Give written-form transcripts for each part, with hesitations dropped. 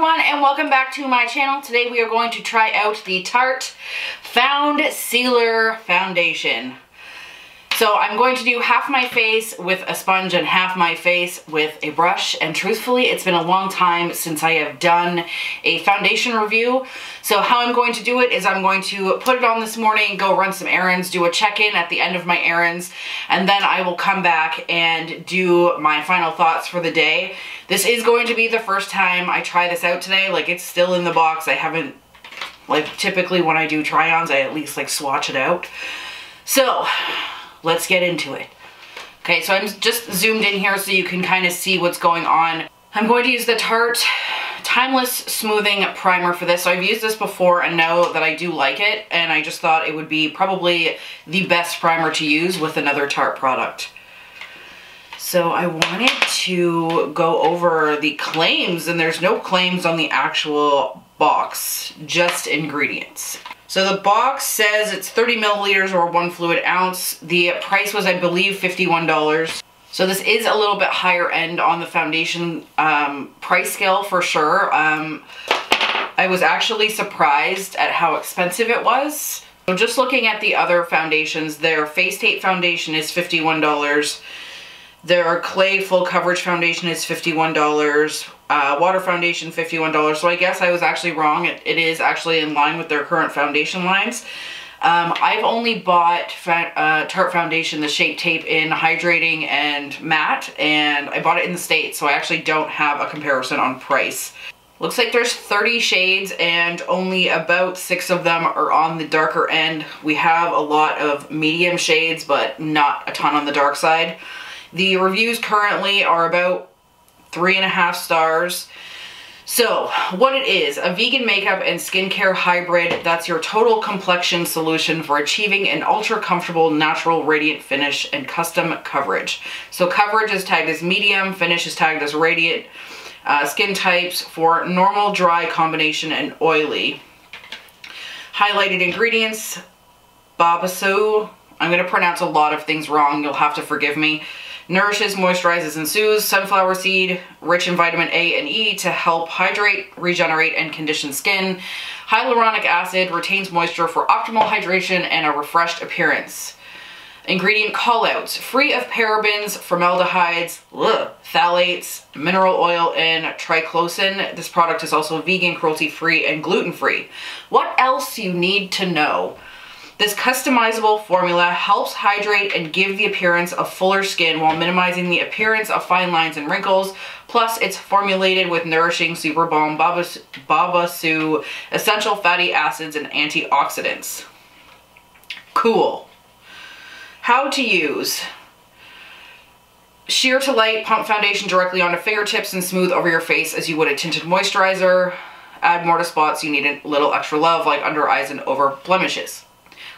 everyone, and welcome back to my channel. Today we are going to try out the Tarte Foundcealer foundation. So I'm going to do half my face with a sponge and half my face with a brush, and truthfully it's been a long time since I have done a foundation review. So how I'm going to do it is I'm going to put it on this morning, go run some errands, do a check-in at the end of my errands, and then I will come back and do my final thoughts for the day. This is going to be the first time I try this out today. Like, it's still in the box. I haven't, like, typically when I do try-ons I at least like swatch it out. So let's get into it. Okay, so I'm just zoomed in here so you can kind of see what's going on. I'm going to use the Tarte Timeless Smoothing Primer for this. So I've used this before and know that I do like it, and I just thought it would be probably the best primer to use with another Tarte product. So I wanted to go over the claims, and there's no claims on the actual box, just ingredients. So the box says it's 30 milliliters or 1 fluid ounce. The price was, I believe, $51. So this is a little bit higher end on the foundation price scale for sure. I was actually surprised at how expensive it was. So just looking at the other foundations, their Face Tape foundation is $51. Their Clay Full Coverage foundation is $51. Water foundation, $51. So I guess I was actually wrong. It is actually in line with their current foundation lines. I've only bought Tarte foundation, the Shape Tape, in hydrating and matte, and I bought it in the States, so I actually don't have a comparison on price. Looks like there's 30 shades and only about 6 of them are on the darker end. We have a lot of medium shades, but not a ton on the dark side. The reviews currently are about 3.5 stars. So what it is, a vegan makeup and skincare hybrid that's your total complexion solution for achieving an ultra comfortable natural radiant finish and custom coverage. So coverage is tagged as medium, finish is tagged as radiant, skin types for normal, dry, combination, and oily. Highlighted ingredients, Babasu. I'm going to pronounce a lot of things wrong, you'll have to forgive me. Nourishes, moisturizes, and soothes. Sunflower seed, rich in vitamin A and E to help hydrate, regenerate, and condition skin. Hyaluronic acid retains moisture for optimal hydration and a refreshed appearance. Ingredient callouts: free of parabens, formaldehydes, phthalates, mineral oil, and triclosan. This product is also vegan, cruelty-free, and gluten-free. What else you need to know? This customizable formula helps hydrate and give the appearance of fuller skin while minimizing the appearance of fine lines and wrinkles. Plus, it's formulated with nourishing Super Balm Babasu essential fatty acids and antioxidants. Cool. How to use. Sheer to light, pump foundation directly onto fingertips and smooth over your face as you would a tinted moisturizer. Add more to spots you need a little extra love, like under eyes and over blemishes.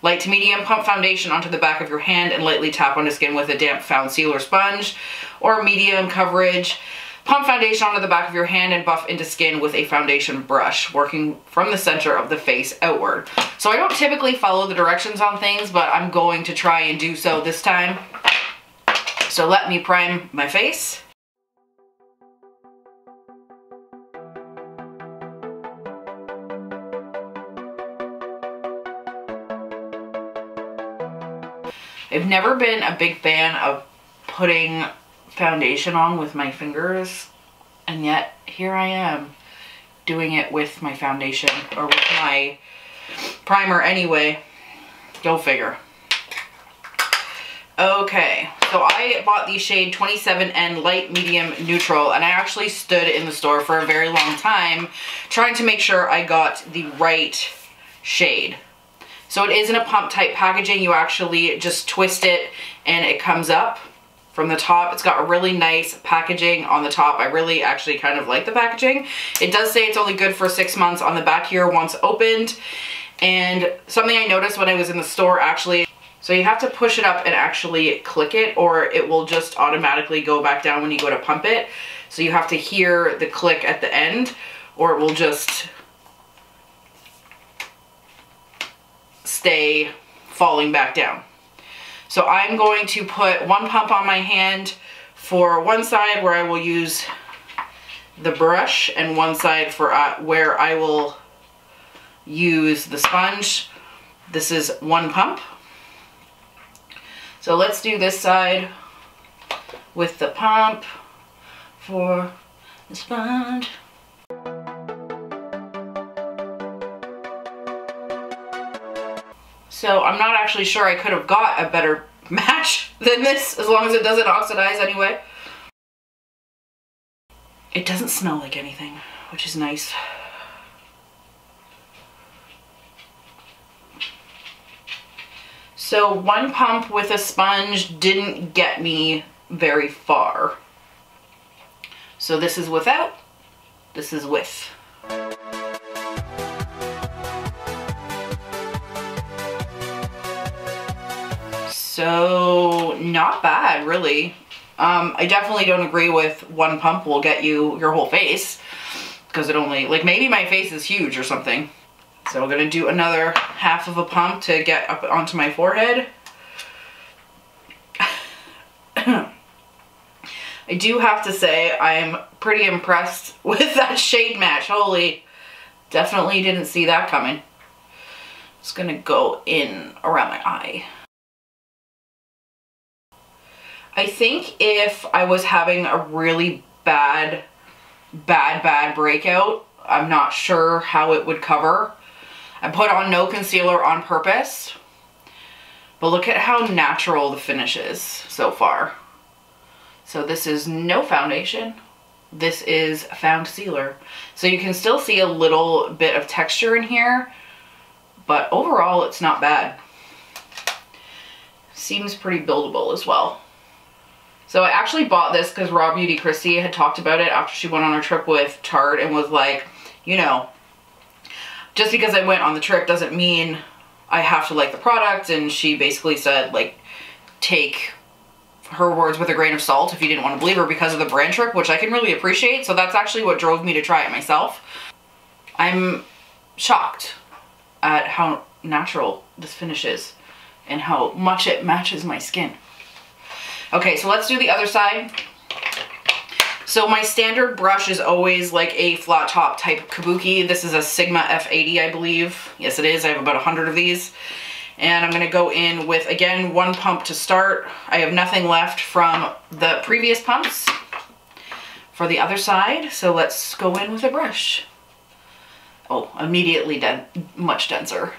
Light to medium, pump foundation onto the back of your hand and lightly tap onto skin with a damp Foundcealer sponge. Or medium coverage, pump foundation onto the back of your hand and buff into skin with a foundation brush, working from the center of the face outward. So I don't typically follow the directions on things, but I'm going to try and do so this time. So let me prime my face. I've never been a big fan of putting foundation on with my fingers, and yet here I am doing it with my foundation, or with my primer anyway. Go figure. Okay, so I bought the shade 27N Light Medium Neutral, and I actually stood in the store for a very long time trying to make sure I got the right shade. So it is in a pump type packaging. You actually just twist it and it comes up from the top. It's got a really nice packaging on the top. I really actually kind of like the packaging. It does say it's only good for 6 months on the back here once opened. And something I noticed when I was in the store actually, so you have to push it up and actually click it, or it will just automatically go back down when you go to pump it. So you have to hear the click at the end, or it will just stay falling back down. So I'm going to put one pump on my hand for one side where I will use the brush and one side for where I will use the sponge. This is one pump. So let's do this side with the pump for the sponge. So I'm not actually sure I could have got a better match than this, as long as it doesn't oxidize anyway. It doesn't smell like anything, which is nice. So one pump with a sponge didn't get me very far. So this is without, this is with. So not bad, really. I definitely don't agree with one pump will get you your whole face, because it only, like, maybe my face is huge or something. So we're gonna do another half of a pump to get up onto my forehead. I do have to say I'm pretty impressed with that shade match. Holy, definitely didn't see that coming. Just gonna go in around my eye. I think if I was having a really bad breakout, I'm not sure how it would cover. I put on no concealer on purpose, but look at how natural the finish is so far. So this is no foundation. This is Foundcealer. So you can still see a little bit of texture in here, but overall it's not bad. Seems pretty buildable as well. So I actually bought this because Raw Beauty Christy had talked about it after she went on her trip with Tarte and was like, you know, just because I went on the trip doesn't mean I have to like the product. And she basically said, like, take her words with a grain of salt if you didn't want to believe her because of the brand trip, which I can really appreciate. So that's actually what drove me to try it myself. I'm shocked at how natural this finish is and how much it matches my skin. Okay, so let's do the other side. So my standard brush is always like a flat top type kabuki. This is a Sigma F80, I believe. Yes, it is. I have about 100 of these. And I'm gonna go in with, again, one pump to start. I have nothing left from the previous pumps for the other side. So let's go in with a brush. Oh, immediately much denser.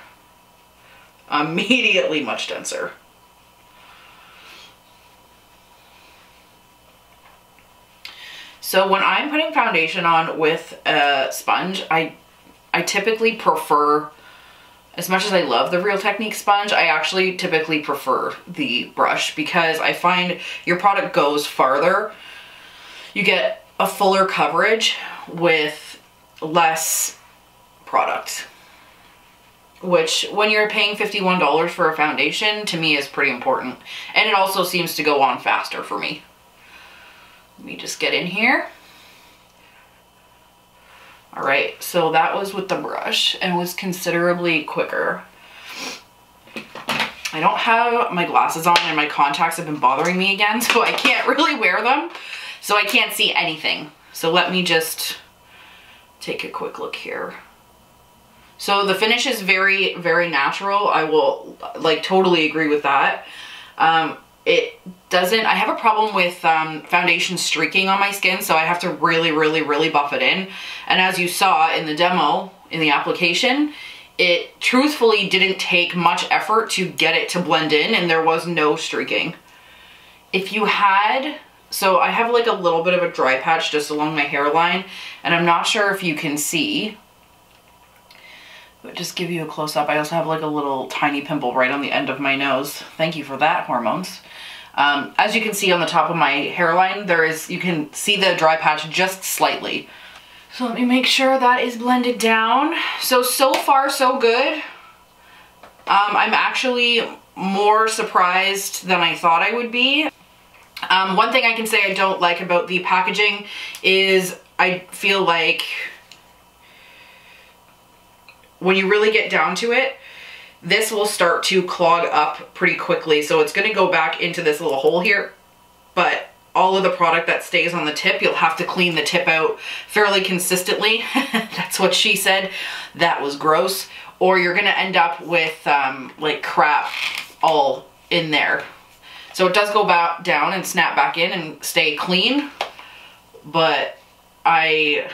Immediately much denser. So when I'm putting foundation on with a sponge, I typically prefer, as much as I love the Real Technique sponge, I actually typically prefer the brush because I find your product goes farther. You get a fuller coverage with less product, which when you're paying $51 for a foundation, to me is pretty important. And it also seems to go on faster for me. Let me just get in here. All right, so that was with the brush and was considerably quicker. I don't have my glasses on and my contacts have been bothering me again, so I can't really wear them. So I can't see anything. So let me just take a quick look here. So the finish is very, very natural. I will like totally agree with that. It doesn't, I have a problem with foundation streaking on my skin, so I have to really buff it in. And as you saw in the demo, in the application, it truthfully didn't take much effort to get it to blend in, and there was no streaking. If you had, so I have like a little bit of a dry patch just along my hairline, and I'm not sure if you can see, but just give you a close-up. I also have like a little tiny pimple right on the end of my nose. Thank you for that, hormones. As you can see on the top of my hairline, you can see the dry patch just slightly. So let me make sure that is blended down. So far so good. I'm actually more surprised than I thought I would be. One thing I can say I don't like about the packaging is I feel like when you really get down to it, this will start to clog up pretty quickly. So it's gonna go back into this little hole here, but all of the product that stays on the tip. You'll have to clean the tip out fairly consistently. That's what she said. That was gross. Or you're gonna end up with like crap all in there. So it does go back down and snap back in and stay clean, but I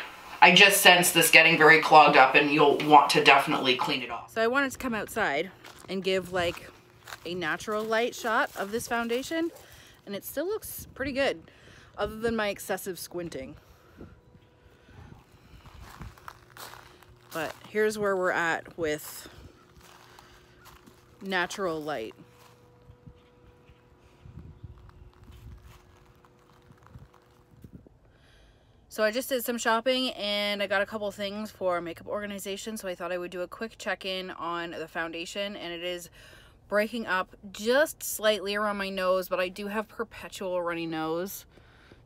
just sense this getting very clogged up and you'll want to definitely clean it off. So I wanted to come outside and give like a natural light shot of this foundation, and it still looks pretty good other than my excessive squinting. But here's where we're at with natural light. So I just did some shopping and I got a couple things for makeup organization, so I thought I would do a quick check-in on the foundation, and it is breaking up just slightly around my nose, but I do have perpetual runny nose,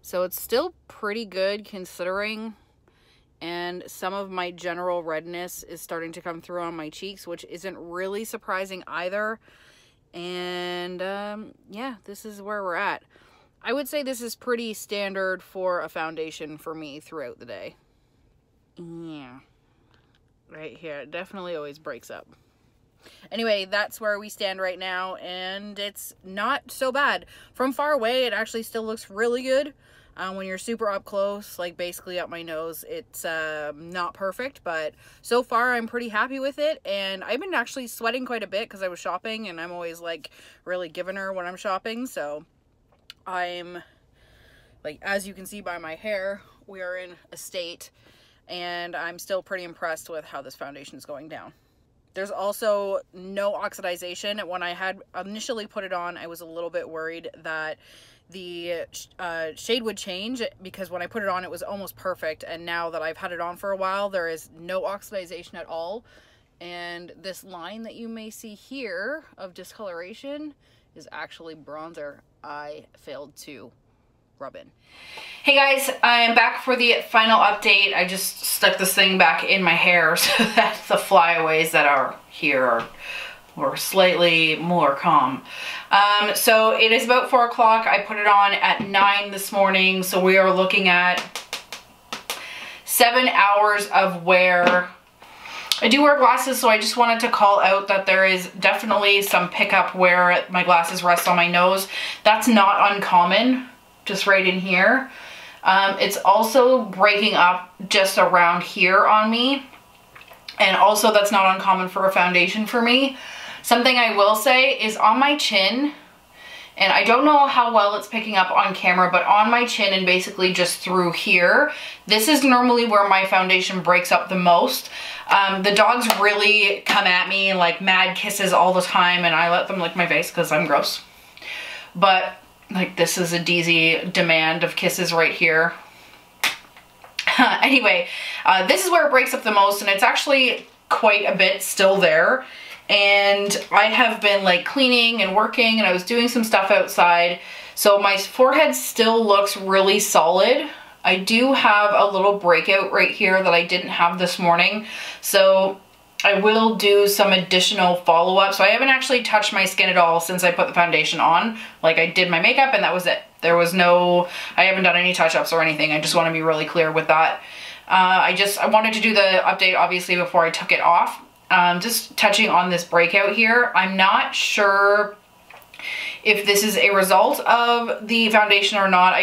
so it's still pretty good considering, and some of my general redness is starting to come through on my cheeks, which isn't really surprising either. And yeah, this is where we're at. I would say this is pretty standard for a foundation for me throughout the day. Yeah, right here, it definitely always breaks up. Anyway, that's where we stand right now, and it's not so bad. From far away, it actually still looks really good. When you're super up close, like basically up my nose, it's not perfect, but so far I'm pretty happy with it. And I've been actually sweating quite a bit because I was shopping, and I'm always like really giving her when I'm shopping, so I'm like, as you can see by my hair, we are in a state, and I'm still pretty impressed with how this foundation is going down. There's also no oxidization. When I had initially put it on, I was a little bit worried that the shade would change, because when I put it on it was almost perfect, and now that I've had it on for a while, there is no oxidization at all. And this line that you may see here of discoloration is actually bronzer I failed to rub in. Hey guys, I am back for the final update. I just stuck this thing back in my hair so that the flyaways that are here are slightly more calm. So it is about 4 o'clock. I put it on at 9 this morning, so we are looking at 7 hours of wear. I do wear glasses, so I just wanted to call out that there is definitely some pickup where my glasses rest on my nose. That's not uncommon, just right in here. It's also breaking up just around here on me, and also that's not uncommon for a foundation for me. Something I will say is on my chin, and I don't know how well it's picking up on camera, but on my chin and basically just through here, this is normally where my foundation breaks up the most. The dogs really come at me like mad kisses all the time, and I let them lick my face because I'm gross. But like, this is a DZ demand of kisses right here. Anyway, this is where it breaks up the most, and it's actually quite a bit still there. And I have been like cleaning and working, and I was doing some stuff outside, so my forehead still looks really solid. I do have a little breakout right here that I didn't have this morning, so I will do some additional follow-up. So I haven't actually touched my skin at all since I put the foundation on. Like, I did my makeup and that was it. There was no, I haven't done any touch-ups or anything. I just want to be really clear with that. I wanted to do the update obviously before I took it off. Just touching on this breakout here, I'm not sure if this is a result of the foundation or not.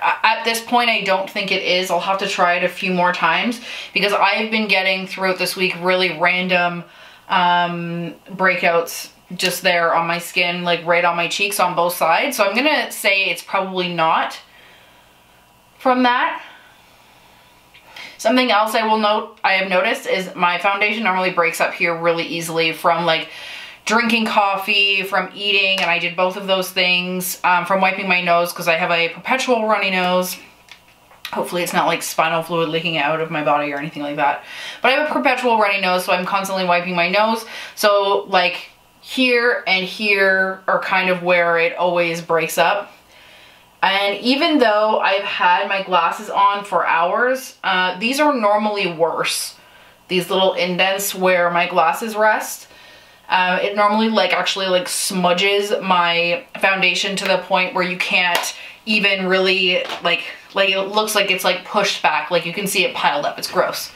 At this point, I don't think it is. I'll have to try it a few more times, because I've been getting throughout this week really random breakouts just there on my skin, like right on my cheeks on both sides. So I'm gonna say it's probably not from that. Something else I have noticed is my foundation normally breaks up here really easily from like drinking coffee, from eating, and I did both of those things, from wiping my nose because I have a perpetual runny nose. Hopefully it's not like spinal fluid leaking out of my body or anything like that. But I have a perpetual runny nose, so I'm constantly wiping my nose. So like here and here are kind of where it always breaks up. And even though I've had my glasses on for hours, these are normally worse. These little indents where my glasses rest. It normally actually smudges my foundation to the point where you can't even really like it looks like it's like pushed back. Like you can see it piled up. It's gross.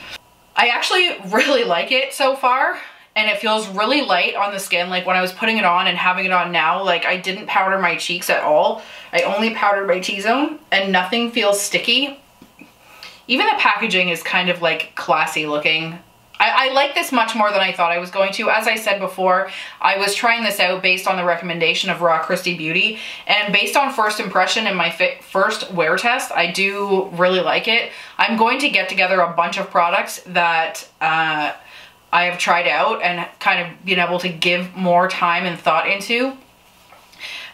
I actually really like it so far, and it feels really light on the skin. Like when I was putting it on and having it on now, like I didn't powder my cheeks at all. I only powdered my T-zone and nothing feels sticky. Even the packaging is kind of like classy looking. I like this much more than I thought I was going to. As I said before, I was trying this out based on the recommendation of Raw Christy Beauty, and based on first impression and my first wear test, I do really like it. I'm going to get together a bunch of products that I have tried out and kind of been able to give more time and thought into,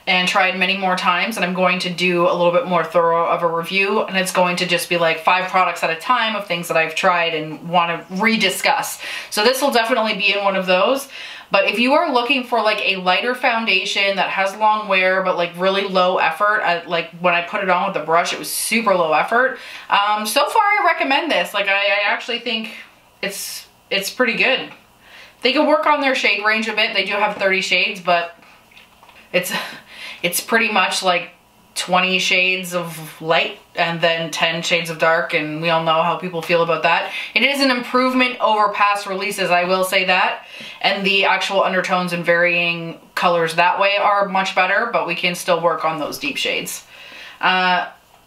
and tried many more times, and I'm going to do a little bit more thorough of a review, and it's going to just be like 5 products at a time of things that I've tried and want to rediscuss. So this will definitely be in one of those. But if you are looking for like a lighter foundation that has long wear but like really low effort, like when I put it on with the brush, it was super low effort. So far I recommend this. Like I actually think it's pretty good. They could work on their shade range a bit. They do have 30 shades, but it's pretty much like 20 shades of light and then 10 shades of dark, and we all know how people feel about that. It is an improvement over past releases, I will say that, and the actual undertones and varying colors that way are much better, but we can still work on those deep shades.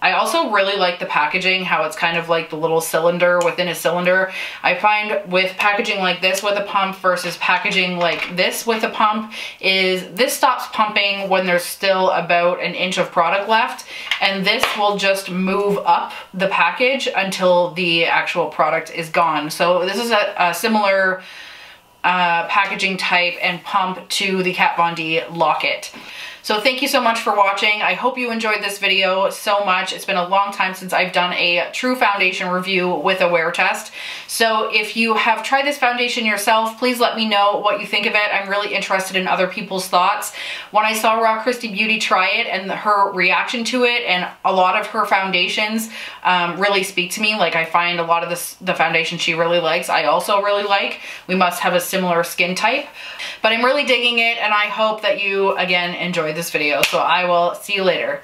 I also really like the packaging, how it's kind of like the little cylinder within a cylinder. I find with packaging like this with a pump versus packaging like this with a pump is this stops pumping when there's still about an inch of product left, and this will just move up the package until the actual product is gone. So this is a similar packaging type and pump to the Kat Von D Locket. So thank you so much for watching. I hope you enjoyed this video so much. It's been a long time since I've done a true foundation review with a wear test. So if you have tried this foundation yourself, please let me know what you think of it. I'm really interested in other people's thoughts. When I saw Raw Christy Beauty try it and her reaction to it, and a lot of her foundations really speak to me. Like I find a lot of the foundation she really likes, I also really like. We must have a similar skin type. But I'm really digging it, and I hope that you, again, enjoyed this video. So I will see you later.